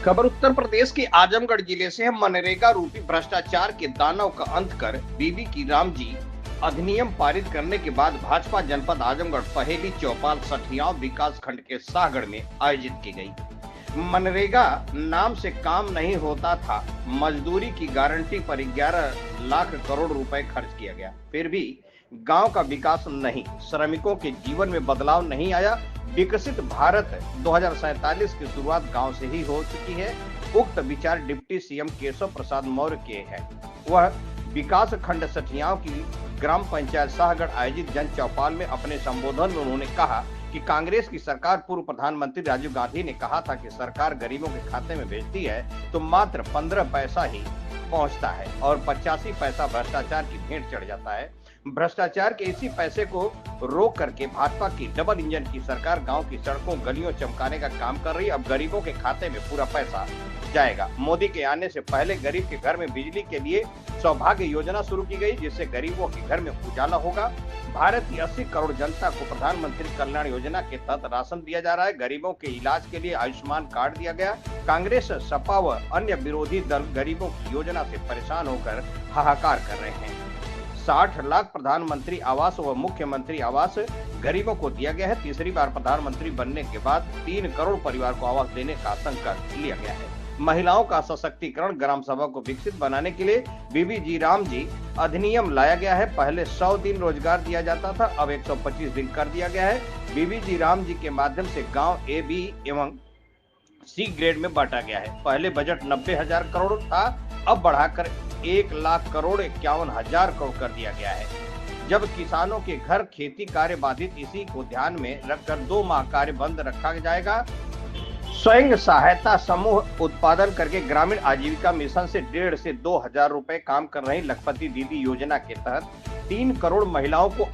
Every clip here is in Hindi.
खबर उत्तर प्रदेश के आजमगढ़ जिले से है। मनरेगा रूपी भ्रष्टाचार के दानव का अंत कर बीबी की राम जी अधिनियम पारित करने के बाद भाजपा जनपद आजमगढ़ पहेली चौपाल सठियाव विकास खंड के शाहगढ़ में आयोजित की गई। मनरेगा नाम से काम नहीं होता था। मजदूरी की गारंटी पर 11 लाख करोड़ रुपए खर्च किया गया, फिर भी गांव का विकास नहीं, श्रमिकों के जीवन में बदलाव नहीं आया। विकसित भारत 2047 की शुरुआत गांव से ही हो चुकी है। उक्त विचार डिप्टी सीएम केशव प्रसाद मौर्य के हैं। वह विकास खंड सठियाव की ग्राम पंचायत शाहगढ़ आयोजित जन चौपाल में अपने संबोधन में उन्होंने कहा कि कांग्रेस की सरकार पूर्व प्रधानमंत्री राजीव गांधी ने कहा था कि सरकार गरीबों के खाते में भेजती है तो मात्र 15 पैसा ही पहुंचता है और 85 पैसा भ्रष्टाचार की भेंट चढ़ जाता है। भ्रष्टाचार के इसी पैसे को रोक करके भाजपा की डबल इंजन की सरकार गांव की सड़कों गलियों चमकाने का काम कर रही है। अब गरीबों के खाते में पूरा पैसा जाएगा। मोदी के आने से पहले गरीब के घर में बिजली के लिए सौभाग्य योजना शुरू की गई, जिससे गरीबों के घर में उजाला होगा। भारत की 80 करोड़ जनता को प्रधानमंत्री कल्याण योजना के तहत राशन दिया जा रहा है। गरीबों के इलाज के लिए आयुष्मान कार्ड दिया गया। कांग्रेस, सपा व अन्य विरोधी दल गरीबों की योजना से परेशान होकर हाहाकार कर रहे हैं। 60 लाख प्रधानमंत्री आवास व मुख्यमंत्री आवास गरीबों को दिया गया है। तीसरी बार प्रधानमंत्री बनने के बाद 3 करोड़ परिवार को आवास देने का संकल्प लिया गया है। महिलाओं का सशक्तिकरण, ग्राम सभा को विकसित बनाने के लिए बीबी जी राम जी अधिनियम लाया गया है। पहले 100 दिन रोजगार दिया जाता था, अब 125 दिन कर दिया गया है। बीबी जी राम जी के माध्यम से गांव ए, बी एवं सी ग्रेड में बांटा गया है। पहले बजट 90,000 करोड़ था, अब बढ़ाकर 1 लाख करोड़ 51,000 करोड़ कर दिया गया है। जब किसानों के घर खेती कार्य बाधित, इसी को ध्यान में रखकर 2 माह कार्य बंद रखा जाएगा। स्वयं सहायता समूह उत्पादन करके ग्रामीण आजीविका मिशन से 1,500 से 2,000 रुपए काम कर रही लखपति दीदी योजना के तहत 3 करोड़ महिलाओं को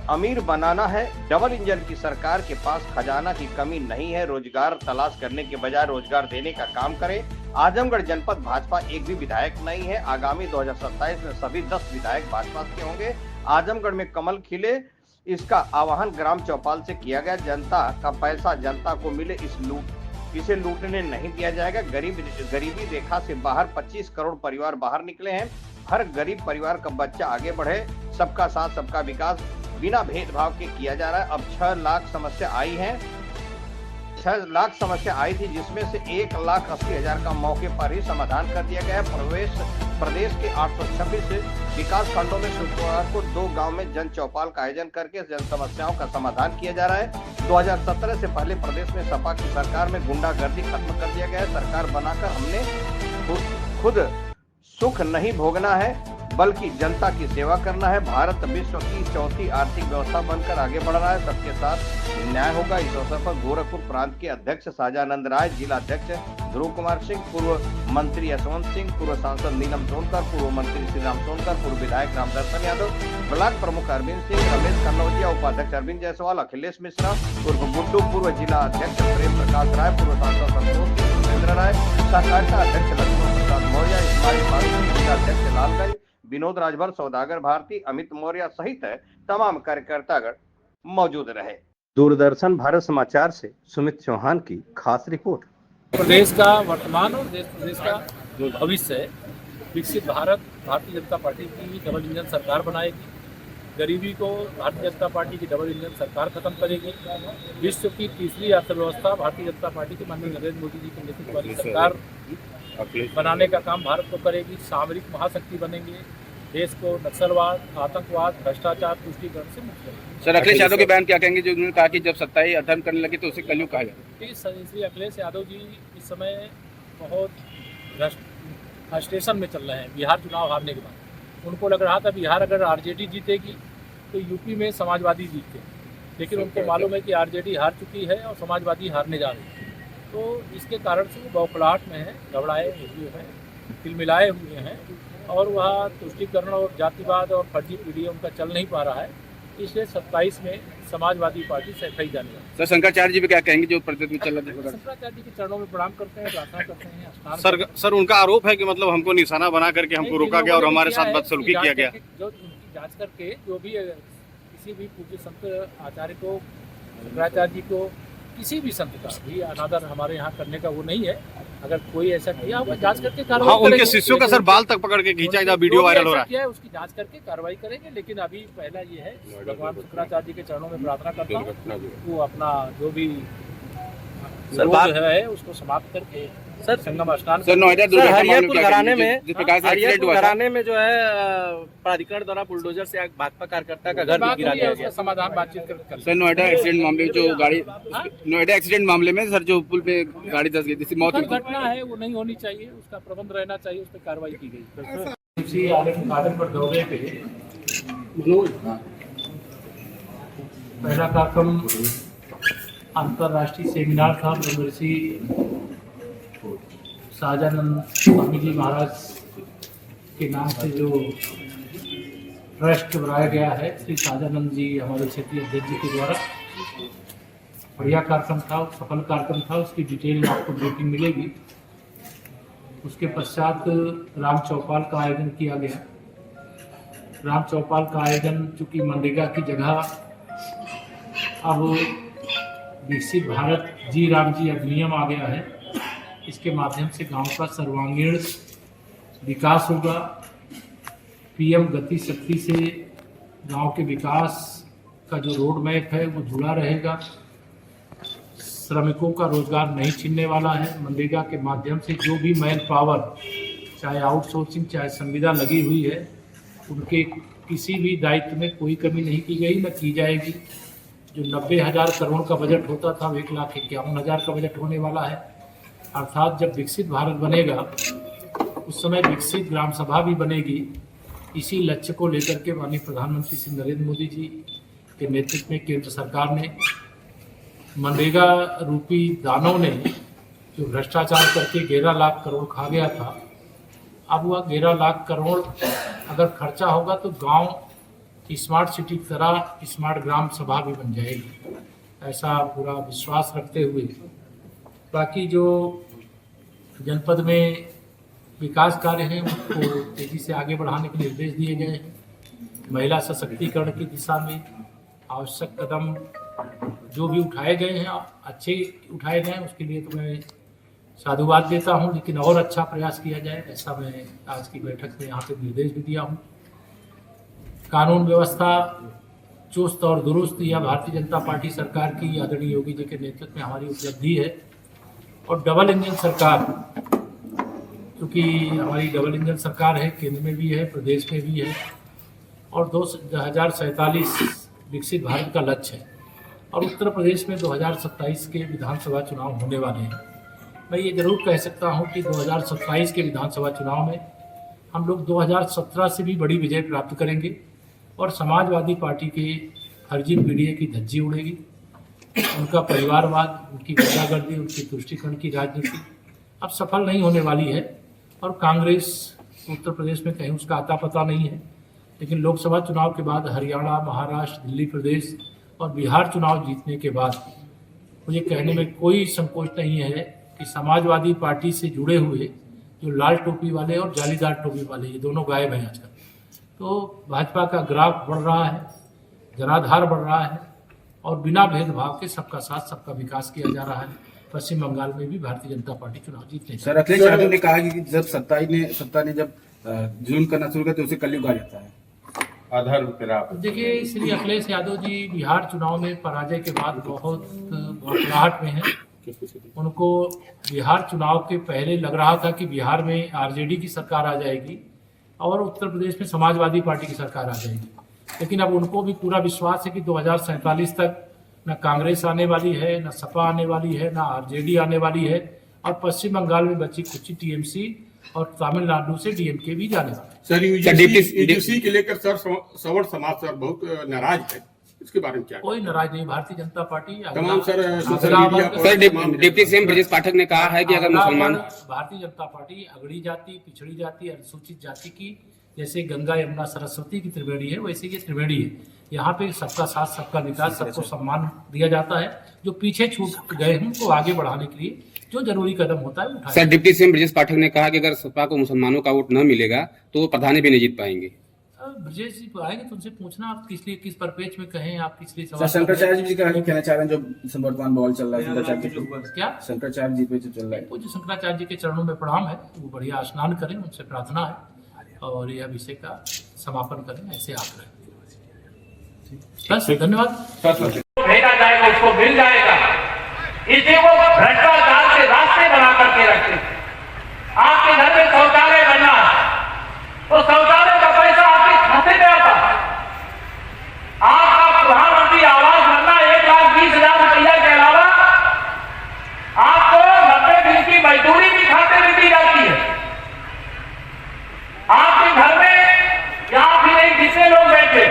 अमीर बनाना है। डबल इंजन की सरकार के पास खजाना की कमी नहीं है। रोजगार तलाश करने के बजाय रोजगार देने का काम करें। आजमगढ़ जनपद भाजपा एक भी विधायक नहीं है। आगामी 2027 में सभी 10 विधायक भाजपा के होंगे। आजमगढ़ में कमल खिले, इसका आह्वान ग्राम चौपाल से किया गया। जनता का पैसा जनता को मिले, इसे लूटने नहीं दिया जाएगा। गरीबी रेखा से बाहर 25 करोड़ परिवार बाहर निकले हैं। हर गरीब परिवार का बच्चा आगे बढ़े। सबका साथ सबका विकास बिना भेदभाव के किया जा रहा है। अब 6 लाख समस्या आई है। 6 लाख समस्या आई थी, जिसमें से 1,80,000 का मौके पर ही समाधान कर दिया गया है। प्रदेश के 826 विकास खंडों में शुक्रवार को 2 गांव में जन चौपाल का आयोजन करके जन समस्याओं का समाधान किया जा रहा है। 2017 से पहले प्रदेश में सपा की सरकार में गुंडागर्दी खत्म कर दिया गया है। सरकार बनाकर हमने खुद सुख नहीं भोगना है, बल्कि जनता की सेवा करना है। भारत विश्व की चौथी आर्थिक व्यवस्था बनकर आगे बढ़ रहा है। सबके साथ न्याय होगा। इस अवसर पर गोरखपुर प्रांत के अध्यक्ष शाहजानंद राय, जिला अध्यक्ष ध्रुव कुमार सिंह, पूर्व मंत्री यशवंत सिंह, पूर्व सांसद नीलम सोनकर, पूर्व मंत्री श्रीराम सोनकर, पूर्व विधायक रामदर्शन यादव, ब्लॉक प्रमुख अरविंद सिंह, रमेश कन्नौजिया, उपाध्यक्ष अरविंद जायसवाल, अखिलेश मिश्रा, पूर्व गुड्डू, पूर्व जिला अध्यक्ष प्रेम प्रकाश राय, पूर्व सांसद संतोष सिंह, सुरेंद्र राय, सहकारिता अध्यक्ष लक्ष्मण प्रसाद मौर्य, इस्माइल फारूकी, जिला अध्यक्ष लालगंज, विनोद राजभर, सौदागर भारती, अमित मौर्य सहित तमाम कार्यकर्तागण मौजूद रहे। दूरदर्शन भारत समाचार से सुमित चौहान की खास रिपोर्ट। प्रदेश का वर्तमान और प्रदेश का जो भविष्य है, विकसित भारत भारतीय जनता पार्टी की डबल इंजन सरकार बनाएगी। गरीबी को भारतीय जनता पार्टी की डबल इंजन सरकार खत्म करेगी। विश्व की तीसरी अर्थव्यवस्था भारतीय जनता पार्टी की माननीय नरेंद्र मोदी जी के नेतृत्व वाली सरकार बनाने का काम भारत को करेगी। सामरिक महाशक्ति बनेंगे। देश को नक्सलवाद, आतंकवाद, भ्रष्टाचार, तुष्टीकरण से मुक्त करेंगे। सर, अखिलेश यादव के बयान क्या कहेंगे, जो उन्होंने कहा कि जब सत्ता ही अधर्म करने लगी तो उसे कलयुग कहा जाए? श्री अखिलेश यादव जी इस समय बहुत फ्रस्ट्रेशन में चल रहे हैं। बिहार चुनाव हारने के बाद उनको लग रहा था बिहार अगर आरजेडी जीतेगी तो यूपी में समाजवादी जीतते, लेकिन उनको मालूम है कि आरजेडी हार चुकी है और समाजवादी हारने जा रही है। तो इसके कारण से वो बौखलाहट में हैं, घबराए हुए हैं, तिलमिलाए हुए हैं और वह तुष्टीकरण और जातिवाद और फर्जी पीढ़ी उनका चल नहीं पा रहा है। इसलिए 27 में समाजवादी पार्टी सफाई जाने वाली। सर, शंकराचार्य जी भी क्या कहेंगे जो प्रदेश में चल रहा है? शंकराचार्य जी के चरणों में प्रणाम करते हैं, प्रार्थना करते हैं। सर, उनका आरोप है कि मतलब हमको निशाना बना करके हमको रोका गया और हमारे साथ बदसलूकी किया गया। जो उनकी जांच करके जो भी किसी भी पूज्य संत आचार्य को, शंकराचार्य जी को किसी भी संत का भी अनादर हमारे यहाँ करने का वो नहीं है। अगर कोई ऐसा किया होगा जांच करके कार्रवाई हाँ, उनके करेंगे। शिष्यों का सर बाल तक पकड़ के खींचा जा, वीडियो वायरल हो रहा है। किया है उसकी जांच करके कार्रवाई करेंगे, लेकिन अभी पहला ये है भगवान शुक्राचार्य जी के चरणों में प्रार्थना करता हूँ वो अपना जो भी विरोध है उसको समाप्त करके सर संगम स्नान सर नोएडा हरिहरपुर घराने में जिस प्रकार से एक्सीडेंट हुआ था, घराने में जो है प्राधिकरण द्वारा बुलडोजर से एक भाजपा कार्यकर्ता का घर बात गिरा हुई है, दिया उसका गया। समाधान बातचीत कर सर नोएडा एक्सीडेंट मामले में जो गाड़ी नोएडा एक्सीडेंट मामले में सर जो पुल पे गाड़ी धंस गई जिसकी मौत हुई थी, घटना है वो नहीं होनी चाहिए, उसका प्रबंध रहना चाहिए, उस पर कार्रवाई की गई। उसी आदमपुर दौरे पे पहला कार्यक्रम अंतर्राष्ट्रीय सेमिनार था ब्रह्मर्षि सहजानंद स्वामी जी महाराज के नाम से जो ट्रस्ट बनाया गया है श्री सहजानंद जी हमारे क्षेत्रीय अध्यक्ष जी के द्वारा। बढ़िया कार्यक्रम था, सफल कार्यक्रम था, उसकी डिटेल आपको ब्रीफिंग मिलेगी। उसके पश्चात राम चौपाल का आयोजन किया गया। राम चौपाल का आयोजन चूँकि मनरेगा की जगह अब विकसित भारत जी राम जी अधिनियम आ गया है, इसके माध्यम से गांव का सर्वांगीण विकास होगा। पीएम गति शक्ति से गांव के विकास का जो रोड मैप है वो जुड़ा रहेगा। श्रमिकों का रोजगार नहीं छीनने वाला है। मनरेगा के माध्यम से जो भी मैन पावर चाहे आउटसोर्सिंग चाहे संविदा लगी हुई है उनके किसी भी दायित्व में कोई कमी नहीं की गई, न की जाएगी। जो 90,000 करोड़ का बजट होता था वो 1,51,000 का बजट होने वाला है। अर्थात जब विकसित भारत बनेगा उस समय विकसित ग्राम सभा भी बनेगी। इसी लक्ष्य को लेकर के माननीय प्रधानमंत्री श्री नरेंद्र मोदी जी के नेतृत्व में केंद्र सरकार ने मनरेगा रूपी दानों ने जो भ्रष्टाचार करके 11 लाख करोड़ खा गया था, अब वह 11 लाख करोड़ अगर खर्चा होगा तो गांव स्मार्ट सिटी की तरह स्मार्ट ग्राम सभा भी बन जाएगी, ऐसा पूरा विश्वास रखते हुए बाकी जो जनपद में विकास कार्य हैं उनको तेजी से आगे बढ़ाने के निर्देश दिए गए हैं। महिला सशक्तिकरण की दिशा में आवश्यक कदम जो भी उठाए गए हैं अच्छे उठाए गए हैं, उसके लिए तो मैं साधुवाद देता हूं, लेकिन और अच्छा प्रयास किया जाए ऐसा मैं आज की बैठक में यहाँ पे निर्देश भी दिया हूँ। कानून व्यवस्था चुस्त और दुरुस्त यह भारतीय जनता पार्टी सरकार की आदरणीय योगी जी के नेतृत्व में हमारी उपलब्धि है। और डबल इंजन सरकार, क्योंकि हमारी डबल इंजन सरकार है, केंद्र में भी है प्रदेश में भी है, और 2047 विकसित भारत का लक्ष्य है, और उत्तर प्रदेश में 2027 के विधानसभा चुनाव होने वाले हैं। मैं ये जरूर कह सकता हूँ कि 2027 के विधानसभा चुनाव में हम लोग 2017 से भी बड़ी विजय प्राप्त करेंगे और समाजवादी पार्टी के फर्जी पीढ़ी की धज्जी उड़ेगी। उनका परिवारवाद, उनकी गुंडागर्दी, उनकी तुष्टीकरण की राजनीति अब सफल नहीं होने वाली है, और कांग्रेस उत्तर प्रदेश में कहीं उसका आता पता नहीं है। लेकिन लोकसभा चुनाव के बाद हरियाणा, महाराष्ट्र, दिल्ली प्रदेश और बिहार चुनाव जीतने के बाद मुझे कहने में कोई संकोच नहीं है कि समाजवादी पार्टी से जुड़े हुए जो लाल टोपी वाले और जालीदार टोपी वाले ये दोनों गायब हैं आजकल। तो भाजपा का ग्राफ बढ़ रहा है, जनाधार बढ़ रहा है, और बिना भेदभाव के सबका साथ सबका विकास किया जा रहा है। पश्चिम बंगाल में भी भारतीय जनता पार्टी चुनाव जीतने। सर अखिलेश यादव ने कहा कि जब सत्ता ने जब जुल्म करना शुरू किया तो उसे कलयुग आ जाता है। आधार पर देखिए, श्री अखिलेश यादव जी बिहार चुनाव में पराजय के बाद बहुत बौखलाहट में हैं। उनको बिहार चुनाव के पहले लग रहा था कि बिहार में आरजेडी की सरकार आ जाएगी और उत्तर प्रदेश में समाजवादी पार्टी की सरकार आ जाएगी, लेकिन अब उनको भी पूरा विश्वास है कि 2047 तक न कांग्रेस आने वाली है, न सपा आने वाली है, न आरजेडी आने वाली है, और पश्चिम बंगाल में बची कुछ टीएमसी और तमिलनाडु से डीएमके भी जाने वाला है। सर यूजीसी के लेकर सर सवर्ण समाज सर बहुत नाराज है, इसके बारे में क्या? कोई नाराज नहीं, भारतीय जनता पार्टी तमाम सर सोशल मीडिया पर sir deputy CM Brajesh Pathak ने कहा है कि अगर मुसलमान भारतीय जनता पार्टी अगड़ी जाति, पिछड़ी जाति, अनुसूचित जाति की जैसे गंगा यमुना सरस्वती की त्रिवेणी है वैसे ये त्रिवेणी है। यहाँ पे सबका साथ सबका विकास, सबको सम्मान दिया जाता है। जो पीछे छूट गए हैं उनको आगे बढ़ाने के लिए जो जरूरी कदम होता है उठाया। Sir deputy CM Brajesh Pathak ने कहा कि अगर सपा को मुसलमानों का वोट न मिलेगा तो वो प्रधानी भी नहीं जीत पाएंगे। ब्रजेश जी आएंगे तो उनसे पूछना आप किस लिए, किस परिपेक्ष में कहें, आप किस लिए सर सवाल शंकराचार्य जी का कहना चाह रहे हैं जो वर्तमान बॉल चल रहा है शंकराचार्य क्या शंकराचार्य जी पे जो चल रहा है। वो जो शंकराचार्य जी के चरणों में प्रणाम है, वो बढ़िया स्नान करें, उनसे प्रार्थना है और यह विषय का समापन करें, ऐसे आग्रह। बस धन्यवाद। भेजा जाएगा उसको मिल जाएगा, इसे वो भ्रष्टाचार के रास्ते बना करके रखते। आपके घर में शौचालय बनना, तो शौचालय का पैसा आपके खाते में आता। आपका प्रधानमंत्री आवास बनना 1,20,000 रुपया के अलावा आपको 90 दिन की मजदूरी भी खाते में दी जाती है। आपके घर में या फिर एक जितने लोग बैठे,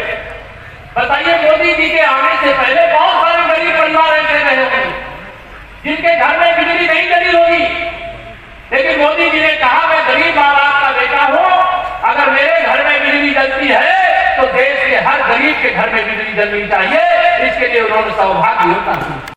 बताइए मोदी जी के आने से पहले बहुत सारे गरीब परिवार ऐसे रहे होंगे जिनके घर में बिजली नहीं चली होगी, लेकिन मोदी जी ने कहा मैं गरीब बाप का बेटा हूं, अगर मेरे घर में बिजली जलती है तो देश के हर गरीब के घर में बिजली जलनी चाहिए। इसके लिए उन्होंने सौभाग्य योजना की।